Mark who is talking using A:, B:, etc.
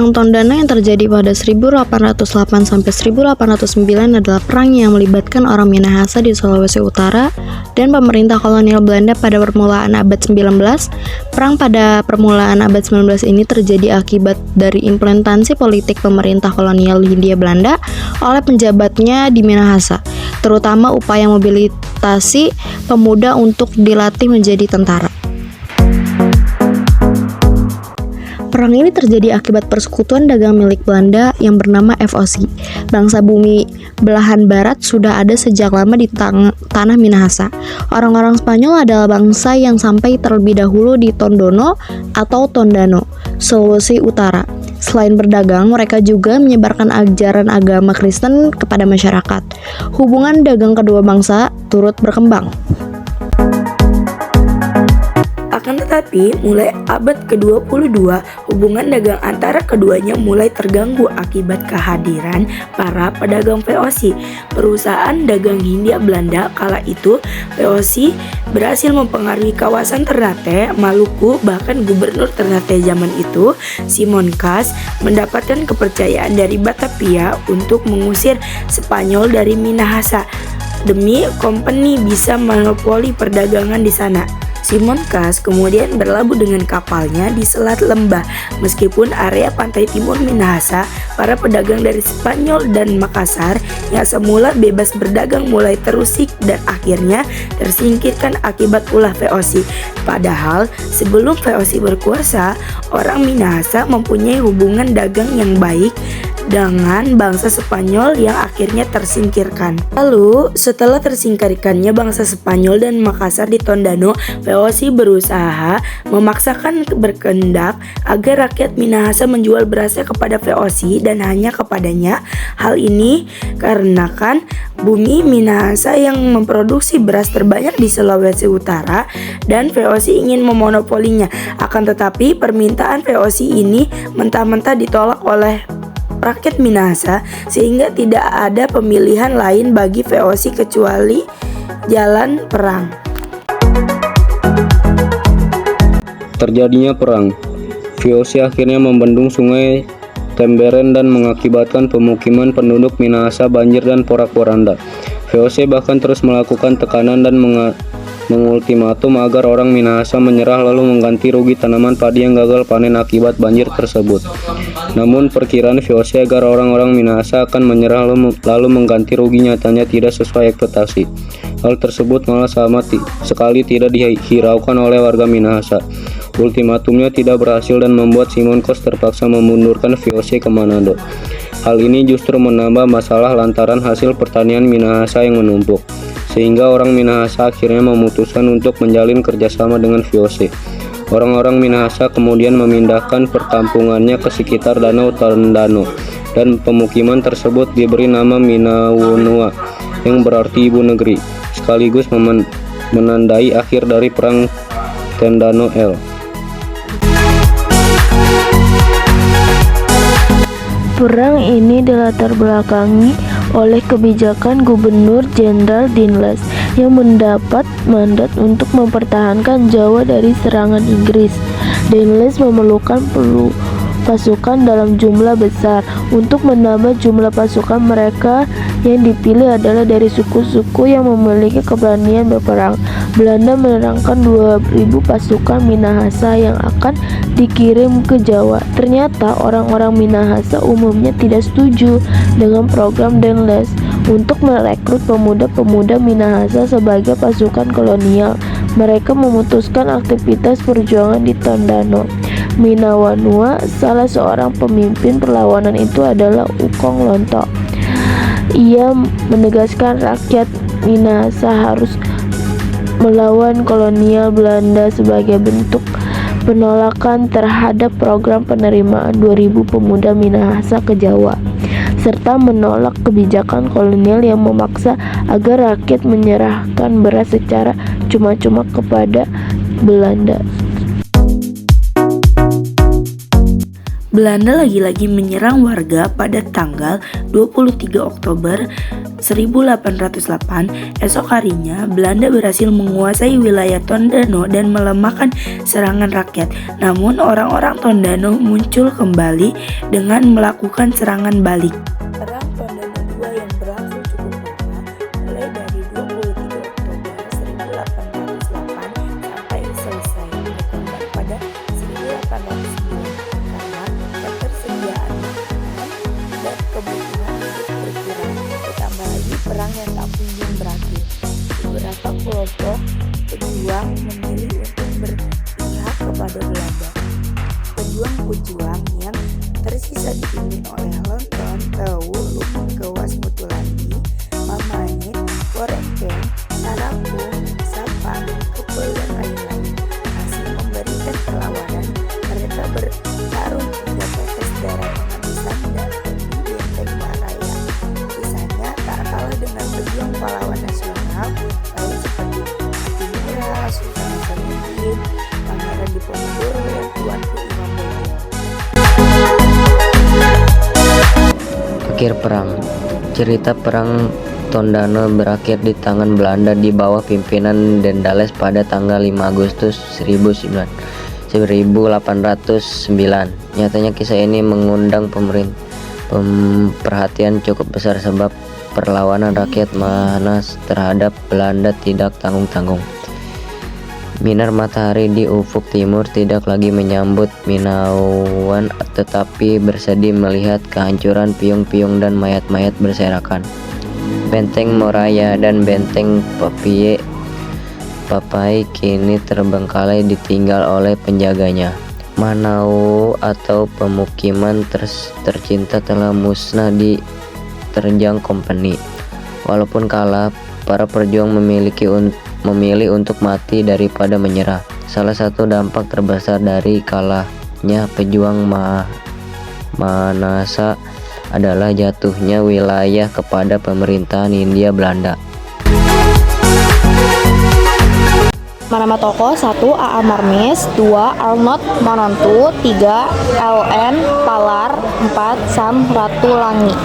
A: Perang Tondano yang terjadi pada 1808 sampai 1809 adalah perang yang melibatkan orang Minahasa di Sulawesi Utara dan pemerintah kolonial Belanda pada permulaan abad 19. Perang pada permulaan abad 19 ini terjadi akibat dari implementasi politik pemerintah kolonial Hindia Belanda oleh penjabatnya di Minahasa, terutama upaya mobilisasi pemuda untuk dilatih menjadi tentara. Perang ini terjadi akibat persekutuan dagang milik Belanda yang bernama FOC. Bangsa bumi belahan barat sudah ada sejak lama di tanah Minahasa. Orang-orang Spanyol adalah bangsa yang sampai terlebih dahulu di Tondono atau Tondano, Sulawesi Utara. Selain berdagang, mereka juga menyebarkan ajaran agama Kristen kepada masyarakat. Hubungan dagang kedua bangsa turut berkembang.
B: Akan tetapi, mulai abad ke-22, hubungan dagang antara keduanya mulai terganggu akibat kehadiran para pedagang VOC. Perusahaan dagang Hindia Belanda kala itu, VOC berhasil mempengaruhi kawasan Ternate, Maluku, bahkan gubernur Ternate zaman itu, Simon Cas, mendapatkan kepercayaan dari Batavia untuk mengusir Spanyol dari Minahasa demi company bisa monopoli perdagangan di sana. Simon Cas kemudian berlabuh dengan kapalnya di Selat Lembah. Meskipun area pantai timur Minahasa, para pedagang dari Spanyol dan Makassar yang semula bebas berdagang mulai terusik dan akhirnya tersingkirkan akibat ulah VOC. Padahal sebelum VOC berkuasa, orang Minahasa mempunyai hubungan dagang yang baik dengan bangsa Spanyol yang akhirnya tersingkirkan. Lalu, setelah tersingkirkannya bangsa Spanyol dan Makassar di Tondano, VOC berusaha memaksakan berkehendak agar rakyat Minahasa menjual berasnya kepada VOC dan hanya kepadanya. Hal ini karena kan bumi Minahasa yang memproduksi beras terbanyak di Sulawesi Utara dan VOC ingin memonopolinya. Akan tetapi permintaan VOC ini mentah-mentah ditolak oleh rakyat Minahasa sehingga tidak ada pemilihan lain bagi VOC kecuali jalan perang.
C: Terjadinya perang, VOC akhirnya membendung sungai Temberen dan mengakibatkan pemukiman penduduk Minahasa banjir dan porak-poranda. VOC bahkan terus melakukan tekanan dan mengultimatum agar orang Minahasa menyerah lalu mengganti rugi tanaman padi yang gagal panen akibat banjir tersebut. Namun perkiraan VOC agar orang-orang Minahasa akan menyerah lalu mengganti rugi nyatanya tidak sesuai ekspektasi. Hal tersebut malah sama sekali tidak dihiraukan oleh warga Minahasa. Ultimatumnya tidak berhasil dan membuat Simon Cas terpaksa memundurkan VOC ke Manado. Hal ini justru menambah masalah lantaran hasil pertanian Minahasa yang menumpuk, sehingga orang Minahasa akhirnya memutuskan untuk menjalin kerjasama dengan VOC. Orang-orang Minahasa kemudian memindahkan perkampungannya ke sekitar Danau Tondano, dan pemukiman tersebut diberi nama Minawonua, yang berarti ibu negeri, sekaligus menandai akhir dari Perang Tondano L.
D: Perang ini dilatar belakangi oleh kebijakan Gubernur Jenderal Dinles yang mendapat mandat untuk mempertahankan Jawa dari serangan Inggris. Dinles memerlukan pasukan dalam jumlah besar. Untuk menambah jumlah pasukan mereka yang dipilih adalah dari suku-suku yang memiliki keberanian berperang. Belanda menerangkan 2.000 pasukan Minahasa yang akan dikirim ke Jawa. Ternyata orang-orang Minahasa umumnya tidak setuju dengan program Dinles untuk merekrut pemuda-pemuda Minahasa sebagai pasukan kolonial. Mereka memutuskan aktivitas perjuangan di Tondano. Minawonua, salah seorang pemimpin perlawanan itu adalah Ukong Lonto. Ia menegaskan rakyat Minahasa harus melawan kolonial Belanda sebagai bentuk penolakan terhadap program penerimaan 2.000 pemuda Minahasa ke Jawa, serta menolak kebijakan kolonial yang memaksa agar rakyat menyerahkan beras secara cuma-cuma kepada Belanda.
B: Belanda lagi-lagi menyerang warga pada tanggal 23 Oktober 1808, esok harinya Belanda berhasil menguasai wilayah Tondano dan melemahkan serangan rakyat. Namun orang-orang Tondano muncul kembali dengan melakukan serangan balik. Perang Tondano II yang berlangsung cukup lama, mulai dari 23 Oktober 1808 sampai selesai berkembang pada 1809 karena ketersediaan makanan dan kebutuhan berkurang. Ditambah lagi perang yang tak kunjung berakhir. Beberapa kelompok pejuang memilih untuk berpihak kepada Belanda. Pejuang-pejuang yang tersisa dipimpin oleh Lonton, Tewu, Lumkewas Mutulandi, Mamait, Korengkeng, Sarapung, Sapang, Kepel, dan lain-lain. Masih memberikan perlawanan, mereka bertarung hingga tetes darah penghabisan dan di Benteng Maraya. Kisahnya tak kalah dengan pejuang pahlawan nasional lain seperti Hatimirah, Sultan Hasanuddin, Pangeran Diponegoro, dan Tuanku Imam Bonjol.
E: Akhir perang. Cerita perang Tondano berakhir di tangan Belanda di bawah pimpinan Dendales pada tanggal 5 Agustus 1809. Nyatanya kisah ini mengundang perhatian cukup besar sebab perlawanan rakyat Manas terhadap Belanda tidak tanggung-tanggung. Minar matahari di ufuk timur tidak lagi menyambut Minawan, tetapi bersedih melihat kehancuran piung-piung dan mayat-mayat berserakan. Benteng Moraya dan benteng Papai kini terbengkalai ditinggal oleh penjaganya. Manau atau pemukiman tercinta telah musnah di terjang kompeni. Walaupun kalah, para pejuang memilih untuk mati daripada menyerah. Salah satu dampak terbesar dari kalahnya pejuang Manasa adalah jatuhnya wilayah kepada pemerintahan Hindia Belanda.
A: Nama tokoh 1. A.A. Marmis, 2. Arnold Manontu, 3. L.N. Palar, 4. Sam Ratulangi.